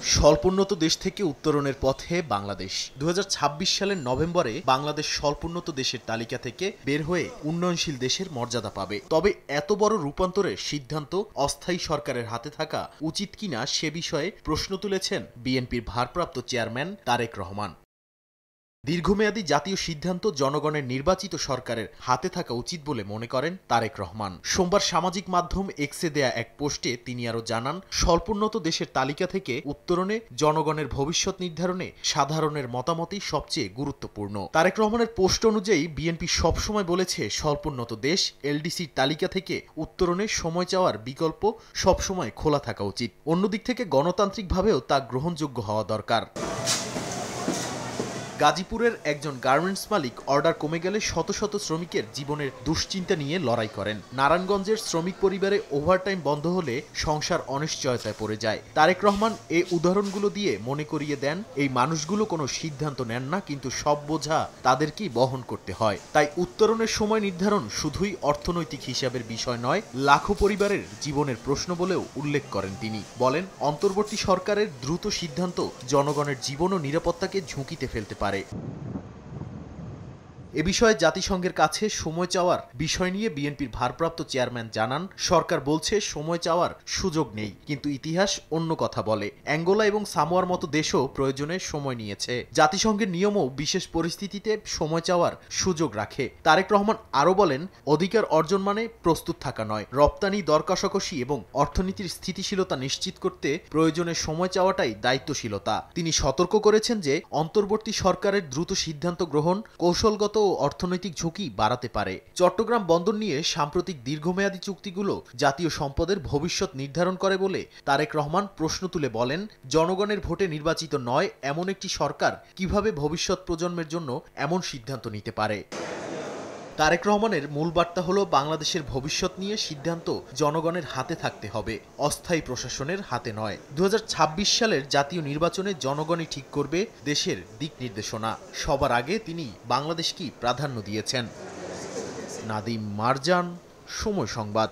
স্বল্পোন্নত দেশ থেকে উত্তরণের পথে বাংলাদেশ। ২০২৬ সালের নভেম্বরে বাংলাদেশ স্বল্পোন্নত দেশের তালিকা থেকে বের হয়ে উন্নয়নশীল দেশের মর্যাদা পাবে। তবে এত বড় রূপান্তরের সিদ্ধান্ত অস্থায়ী সরকারের হাতে থাকা উচিত কিনা সে বিষয়ে প্রশ্ন তুলেছেন বিএনপির ভারপ্রাপ্ত চেয়ারম্যান তারেক রহমান। দীর্ঘমেয়াদী জাতীয় সিদ্ধান্ত জনগণের নির্বাচিত সরকারের হাতে থাকা উচিত বলে মনে করেন তারেক রহমান। সোমবার সামাজিক মাধ্যম এক্সে দেয়া এক পোস্টে তিনি আরও জানান, স্বল্পোন্নত দেশের তালিকা থেকে উত্তরণে জনগণের ভবিষ্যৎ নির্ধারণে সাধারণের মতামতই সবচেয়ে গুরুত্বপূর্ণ। তারেক রহমানের পোস্ট অনুযায়ী বিএনপি সবসময় বলেছে, স্বল্পোন্নত দেশ এলডিসির তালিকা থেকে উত্তরণে সময় চাওয়ার বিকল্প সবসময় খোলা থাকা উচিত। অন্যদিক থেকে গণতান্ত্রিকভাবেও তা গ্রহণযোগ্য হওয়া দরকার। গাজীপুরের একজন গার্মেন্টস মালিক অর্ডার কমে গেলে শত শত শ্রমিকের জীবনের দুশ্চিন্তা নিয়ে লড়াই করেন। নারায়ণগঞ্জের শ্রমিক পরিবারে ওভারটাইম বন্ধ হলে সংসার অনিশ্চয়তায় পড়ে যায়। তারেক রহমান এই উদাহরণগুলো দিয়ে মনে করিয়ে দেন, এই মানুষগুলো কোনো সিদ্ধান্ত নেন না, কিন্তু সব বোঝা তাদেরকেই বহন করতে হয়। তাই উত্তরণের সময় নির্ধারণ শুধুই অর্থনৈতিক হিসাবের বিষয় নয়, লাখো পরিবারের জীবনের প্রশ্ন বলেও উল্লেখ করেন তিনি। বলেন, অন্তর্বর্তী সরকারের দ্রুত সিদ্ধান্ত জনগণের জীবন ও নিরাপত্তাকে ঝুঁকিতে ফেলতে পারে। এ বিষয়ে জাতিসংঘের কাছে সময় চাওয়ার বিষয় নিয়ে বিএনপির ভারপ্রাপ্ত চেয়ারম্যান জানান, সরকার বলছে সময় চাওয়ার সুযোগ নেই, কিন্তু ইতিহাস অন্য কথা বলে। অ্যাঙ্গোলা এবং সামোয়ার মতো দেশও প্রয়োজনে সময় নিয়েছে। জাতিসংঘের নিয়মও বিশেষ পরিস্থিতিতে সময় চাওয়ার সুযোগ রাখে। তারেক রহমান আরও বলেন, অধিকার অর্জন মানে প্রস্তুত থাকা নয়, রপ্তানি দর কষাকষি এবং অর্থনীতির স্থিতিশীলতা নিশ্চিত করতে প্রয়োজনে সময় চাওয়াটাই দায়িত্বশীলতা। তিনি সতর্ক করেছেন যে অন্তর্বর্তী সরকারের দ্রুত সিদ্ধান্ত গ্রহণ কৌশলগত ও অর্থনৈতিক ঝুঁকি বাড়াতে পারে। চট্টগ্রাম বন্দর নিয়ে সাম্প্রতিক দীর্ঘমেয়াদী চুক্তিগুলো জাতীয় সম্পদের ভবিষ্যৎ নির্ধারণ করে বলে তারেক রহমান প্রশ্ন তুলে বলেন, জনগণের ভোটে নির্বাচিত নয় এমন একটি সরকার কিভাবে ভবিষ্যৎ প্রজন্মের জন্য এমন সিদ্ধান্ত নিতে পারে। তারেক রহমানের মূল বার্তা হলো, বাংলাদেশের ভবিষ্যৎ নিয়ে সিদ্ধান্ত জনগণের হাতে থাকতে হবে, অস্থায়ী প্রশাসনের হাতে নয়। ২০২৬ সালের জাতীয় নির্বাচনে জনগণই ঠিক করবে দেশের দিক নির্দেশনা। সবার আগে তিনি বাংলাদেশকেই প্রাধান্য দিয়েছেন। নাদিম মারজান, সময় সংবাদ।